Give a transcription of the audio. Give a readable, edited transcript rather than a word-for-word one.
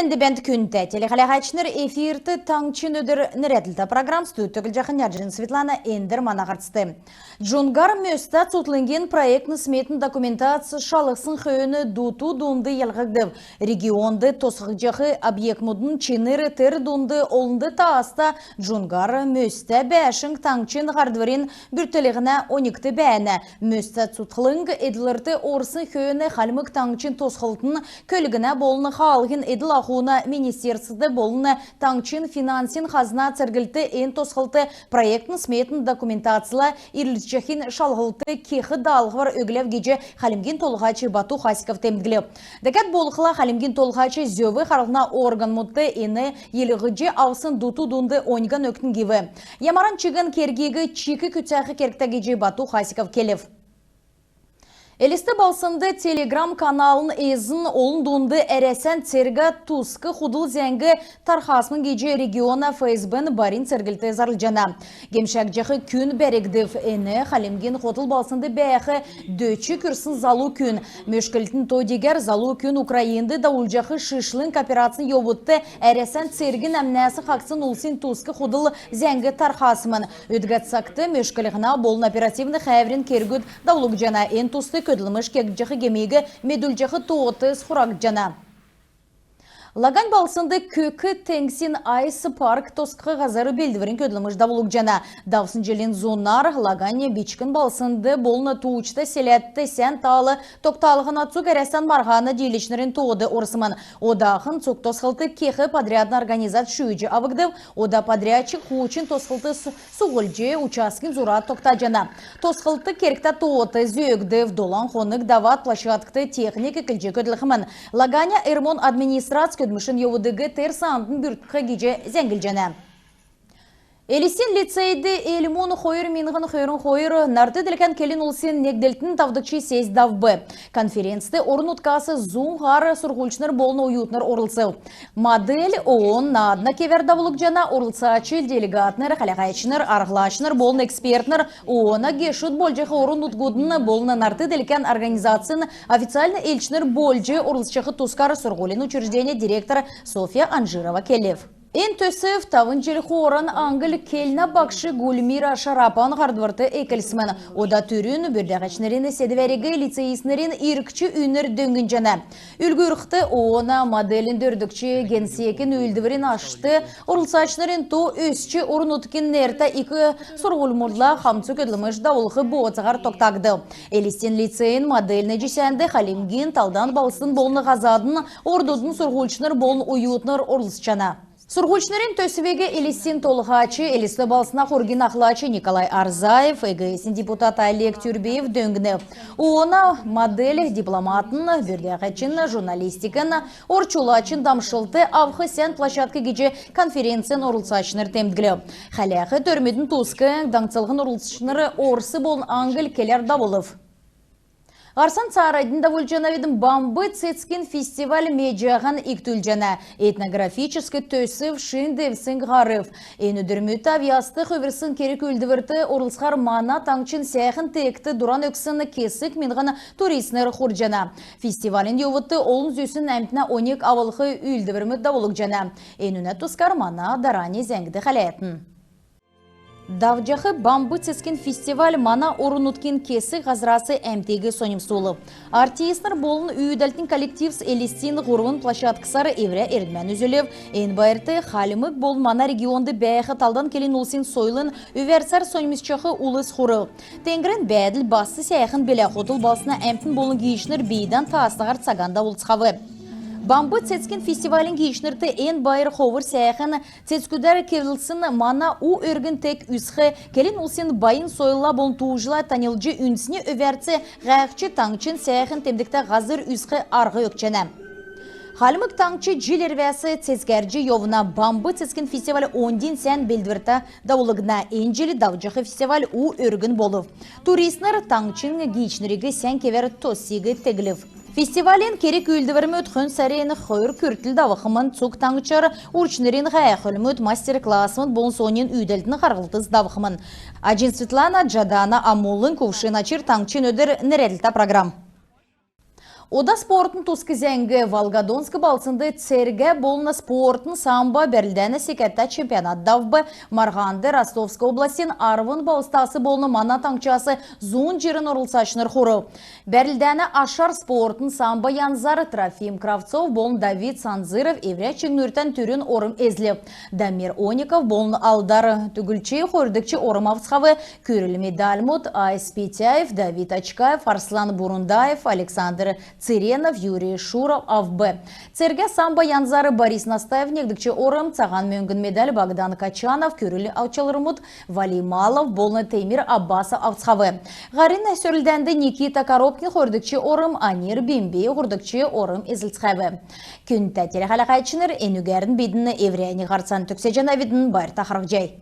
Әнді бәнді күнді телехалағачныр эфирті таңчын өдір нәреділді программ студтігіл жақын яджын Светлана Эндер манағарцты. Джунгар мөста цутлынген проектны сметін документация шалықсын қойыны дуту дунды елғығдып. Регионды тосық жақы объектмудын чыныры тір дунды олынды тааста Джунгар мөста бәшін таңчын ғардварин бүртілігіна 12 бәні. Мөста цутлынг еділірді орсын қойыны қалмық таңчын тосқылтын көлігіна болыны қалғын еділ ақуына министерсізді болыны таңчын финансин қазына цергілті ен тосқылты проектны сметін документацияла ирліччахин шалғылты кехі далғыр өгілев геже қалимген толғачы Бату Хасиков темдгілі. Дәкәт болықыла қалимген толғачы зөві қарғына орган мұтты ені еліғыже аусын дуту дунды оңған өктін геві. Ямаран чыгын кергегі чикі күтсәқі керікті геже Бату Хасиков келев. Элисті балсынды телеграм каналын ezin олындуынды әрәсән церга тусқы худыл зәңгі тархасмын геже региона ФСБ барин цергілті зарылжана. Гемшәк жақы күн бәрігдів әні қалемген хотыл балсынды бәяқы дөчі күрсін залу күн. Мөшкілтін тодегер залу күн Украинды даул жақы шышлын кооперацин йобытты әрәсән цергін әмнәсі қақсын улсын тусқы худыл зәңгі тархасмын. Өдгәтсақты мөшкілігіна болын оперативны қәврін кергүд даулық жана ән тусты көділіміш кек жақы кемегі медул жақы тоғытыз құрак жана. Лаган балсынды көкі тәңсін айсы парк тосқы ғазары белдіверін көділіміш давылық жана. Давсын желен зонар Лагане бичкін балсынды болыны туучты селетті сән талы тоқталығын атсу кәрәстан марғаны дейлішнерін тоғыды орсымын. Одағын цук тосқылты кехі подрядны организат шүйджі авығдып, ода подрядчик хучин тосқылты суғылжы учаскин зурат тоқта жана. Тосқылты керікті тоғыты зүйігдів долан қонық дават площадкты техники кілжі көділіғімін. Лагане Эрмон администрация көдмішін еуідігі терсандың бүртқы геже зәңгіл жана. Элисин лицейді элімон қойыр менғын қойырын қойыр нарды ділкен келін ұлсын негделтін тавдықчы сез давбы. Конференцияты орын ұткасы зұң ғары сұрғылшыныр болын ойутныр орылсы. Модель оон надына кевер давылық жана орылсачы делегатныр, қалағайчыныр, арғылашыныр болын экспертныр оона гешут болжығы орын ұтгудын болын нарды ділкен организацияны официальны елчінір болжы орылсчығы тускары сұрғылын учреждение директор София Анжирова келев. Эн төсів тавын жел хоран аңгіл келіна бақшы Гульмира Шарапан ғардварты екілсімен. Ода түрін бүрдәғачнерін седверегі лицейснерін иркчі үнір дөңгін жана. Үлгіріқті оона моделін дөрдікчі генсиекін үлдіверін ашты. Орылсачнерін то өсчі орын ұткен нерта икі сұрғылмұрла қамцы көділіміш дауылғы боғатығар тоқтағды. Элистен лицейін моделіні жесәнді қалемген талдан балсын болыны ғазадын, ордудың сұрғылшыныр болын уютныр орылсчана. Сургучнерин төсівеге Элисин толғачы, Элисті балсына қоргин ақлачы Николай Арзаев, эгейсин депутат Олег Тюрбеев дөңгіні. Оона модель дипломатын, бүрдәғачын, журналистикын, орчулачын дамшылты авқы сән площадка геже конференциян орылсачыныр темдгілі. Қаляқы төрметін тусқы, даңцылғын орылсачыныры орсы болын аңгіл келер давылып. Арсан Царайдың давылжанаведін бамбы цецкин фестиваль медиағын иктүлжана. Этнографическі төсів шындевсің ғарыв. Ені дүрмөті авиасты қөверсін керек өлдівірті орылсқар мана таңчын сәйхін текті дұран өксіні кесік менғаны туристнер құржана. Фестивалін еуітті олын зөсін әмтіна 12 авылғы өлдівірмет давылық жана. Енуна тұскар мана дарани зәңгіді қалайатын. Давжақы бамбы цескен фестиваль мана орын ұткен кесі ғазырасы әмтегі соним солы. Артистер болын үйдәлтін коллективс Элистин ғұрвын площадкысары евре ердмен үзілев. Энбайырты халімік болын мана регионды бәйіқі талдан келін ұлсын сойлын өверсар сонымызчақы ұлыс құры. Тенгірін бәділ басы сәйіқін белі қотыл басына әмтін болын гейшінер бейдан таастағар цаганда ұлысқавы. Бамбы цецкен фестивалін кейшнірті ән байыр қовыр сәйіқін цецкудар кевілсін мана у өргін тек үсқі келін ұлсын байын сойыла болын туғыжыла танылжы үнсіне өверці ғайықчы таңчын сәйіқін темдікті ғазыр үсқі арғы өкчені. Халымық таңчы жилервәсі цецгәрджі йовына бамбы цецкен фестиваль 10 сән белдвірті даулығына әнжелі давжықы фестиваль у өргін болу. Туристнер таңчын гейшнерігі сән кевер тосигі тегілів. Фестивален керек өлдівермі өтхін сәрейіні қойыр күртіл давықымын цук таңчар урчнерін ғаяқылымы өт мастер-классымын болын сонен үйділтіні қарғылтыз давықымын. Аджин Светлана Джадана Амулын кувшын ачыр таңчын өдір нереліта программ. Ода спортын тускізенгі Волгодонск балсынды церге болны спортын самба берлдәні секетта чемпионат давбы Марғанды Ростовск областен арвын баустасы болны мана таңчасы зун жерін ұрылсашыныр құру. Берлдәні ашар спортын самба янзары Трофим Кравцов болны Давид Санзыров евречің нүртен түрін орым ezli. Дамир Оников болны алдары түгілчей қордікчі орым авсқавы көрілі медальмут Айс Петяев, Давид Очкаев, Арслан Бурундаев, Александр Циренов, Юрий Шуров, АВБ. Церге самба янзары Борис Настаев негдікчі орым, цаған мөңгін медаль Богдан Качанов, көрілі аучалырымыд Вали Малов, болны Теймир Аббасов авсқавы. Ғарин әсөрілдәнді Никита Коробкин қордікчі орым, Анир Бимбей қордікчі орым eziltxavы. Күн тәтері қалақайчыныр, әнігерін бейдіні еврейні ғарсан түксе жана видін бар тақырық жай.